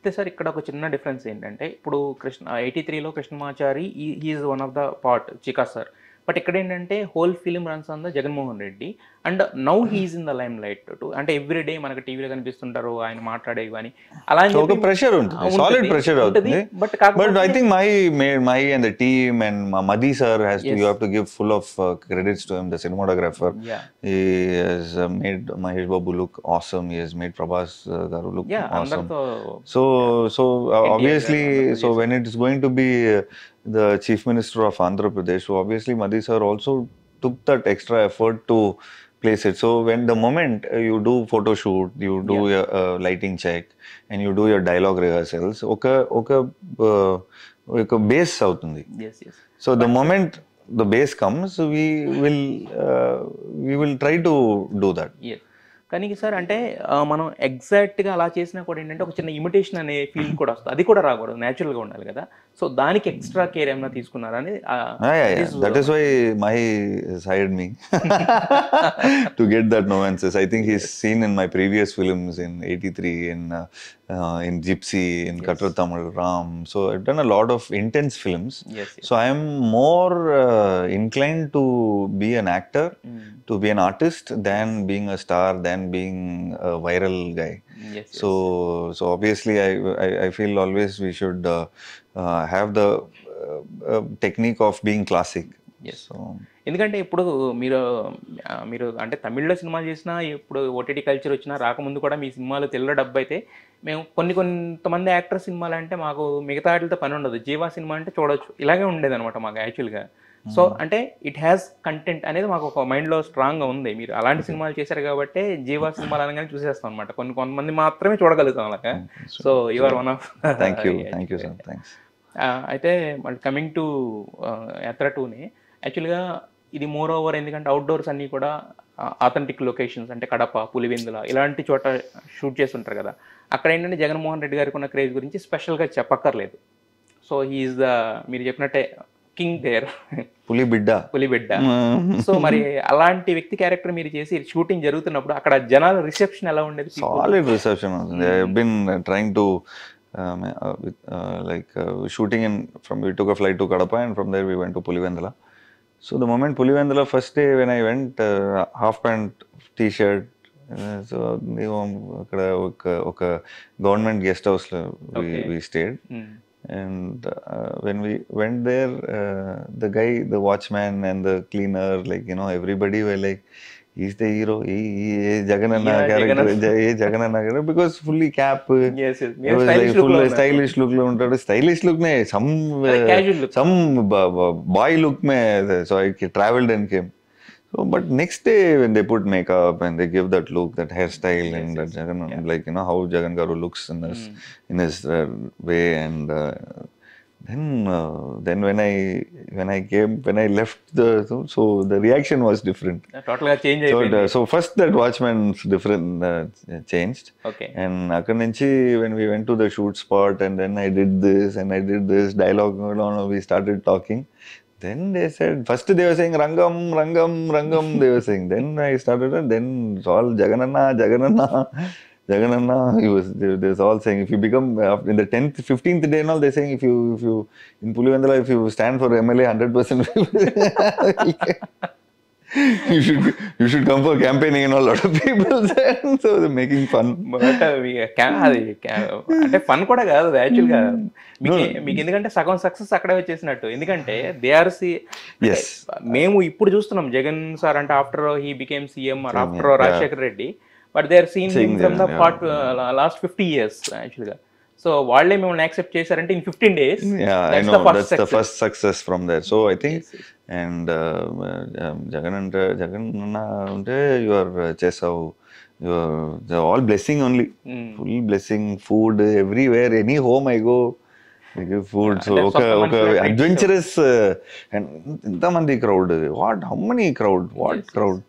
అయితే సార్ ఇక్కడ ఒక చిన్న డిఫరెన్స్ ఏంటంటే ఇప్పుడు 83లో Krishnamachari is one of the part చికా సార్. బట్ ఇక్కడ ఏంటంటే whole film runs on the Jaganmohan Reddy and now he's in the limelight too అంటే ఎవ్రీ డే మనకు టీవీలో కనిపిస్తుంటారు ఆయన మాట్లాడేవి కానీ అలా అని ఒక చెప్పి ప్రెషర్ ఉంటుంది, సాలిడ్ ప్రెషర్ అవుతుంది. But But I think my and the team and Madhi sir you have to give full of credits to him, the cinematographer. He has made Mahesh Babu look awesome. He has made Prabhas garu look awesome. So obviously, so when it is going to be the Chief Minister of Andhra Pradesh, so obviously Madhi sir also took that extra effort to place it. So when the moment you do photo shoot, you do your lighting check and you do your dialogue rehearsals, oka base avutundi. So the moment the base comes, we will try to do that. కానీ sir అంటే మనం ఎగ్జాక్ట్గా అలా చేసినా కూడా ఏంటంటే ఒక చిన్న ఇమిటేషన్ అనే ఫీల్ కూడా వస్తుంది, అది కూడా రాకూడదు, న్యాచురల్గా ఉండాలి కదా. సో దానికి ఎక్స్ట్రా కేర్ ఏమైనా తీసుకున్నారా అని. That is why Mahi has hired me to get that nuances. I think he's seen in my previous films in 83, in Gypsy, in Kattar Tamil Ram. So I've done a lot of intense films. So I am more inclined to be an actor, to be an artist, than being a star, than being a viral guy. So obviously I feel always we should have the technique of being classic. So ఎందుకంటే ఇప్పుడు మీరు అంటే తమిళ్లో సినిమాలు చేసినా ఇప్పుడు OTT culture వచ్చినా రాకముందు కూడా మీ సినిమాలు తెల్ల డబ్బు అయితే మేము కొంతమంది యాక్టర్ సినిమాలు అంటే మాకు మిగతా వాటితో పని ఉండదు, జీవా సినిమా అంటే చూడొచ్చు, ఇలాగే ఉండేది అనమాట మాకు యాక్చువల్గా. సో అంటే ఇట్ హ్యాస్ కంటెంట్ అనేది మాకు ఒక మైండ్లో స్ట్రాంగ్గా ఉంది. మీరు అలాంటి సినిమాలు చేశారు కాబట్టి జీవా సినిమాలు అనగానే చూసేస్తాం అనమాట, కొంతమంది మాత్రమే చూడగలుగుతాం అలాగా. So you are one of. Thank you sir, thanks. అయితే మళ్ళీ కమింగ్ టు యాత్ర 2ని యాక్చువల్గా ఇది మోర్ ఓవర్ ఎందుకంటే అవుట్డోర్స్ అన్నీ కూడా ఆథెంటిక్ లొకేషన్స్ అంటే కడప, పులివెందుల ఇలాంటి చోట షూట్ చేస్తుంటారు కదా. అక్కడ ఏంటంటే జగన్మోహన్ రెడ్డి గారికి ఉన్న క్రేజ్ గురించి స్పెషల్గా చెప్పక్కర్లేదు. సో హీఈస్ ద మీరు చెప్పినట్టే కింగ్ దేర్, పులిబిడ్డ. సో మరి అలాంటి వ్యక్తి క్యారెక్టర్ మీరు చేసి షూటింగ్ జరుగుతున్నప్పుడు అక్కడ జనాల రిసెప్షన్ ఎలా ఉండేది? సాలిడ్ రిసెప్షన్ అవుతుంది. I have been trying to shooting we took a flight to Kadapa and from there we went to Pulivendula. So the moment Pulivendula first day when I went, half pant t-shirt, so akkada oka government guest house we stayed. And when we went there, the guy, the watchman and the cleaner, everybody were like, he's the hero, he Jagananna character, because fully cap, it was like full stylish look lo untadu, stylish look ne some boy look mein, so I traveled and came. So but next day when they put makeup and they give that look, that hairstyle, and that Jagan, how Jagan Garu looks in his way, and then when I left so the reaction was different. Totally change. So first that watchman's different changed. And akkad nunchi when we went to the shoot spot, and then I did this dialogue, we started talking. Then they said, first they were saying Rangam, they were saying. Then I started, and then it's all Jagananna. They was all saying, if you become, in the 10th, 15th day and all, they're saying, if you in Pulivendula, if you stand for MLA 100%, you should come for campaigning and all, lot of people said. So they're making fun. అంటే fun కూడా కాదు యాక్చువల్గా మీకు, ఎందుకంటే సగం success అక్కడే వచ్చేసినట్టు. ఎందుకంటే మేము ఇప్పుడు చూస్తున్నాం జగన్ సార్ అంటే after he became CM after Rajasekhar Reddy, but they are seen from the last 50 years actually. సో వాళ్ళే మిమ్మల్ని యాక్సెప్ట్ చేశారంటే in 15 days. I know that's the first success from there. So I think and Jagan ante you are చేసావు, all blessing only, full blessing, food everywhere, any home I go they give food. So okay adventurous and inta mandi crowd, how many crowd, what crowd.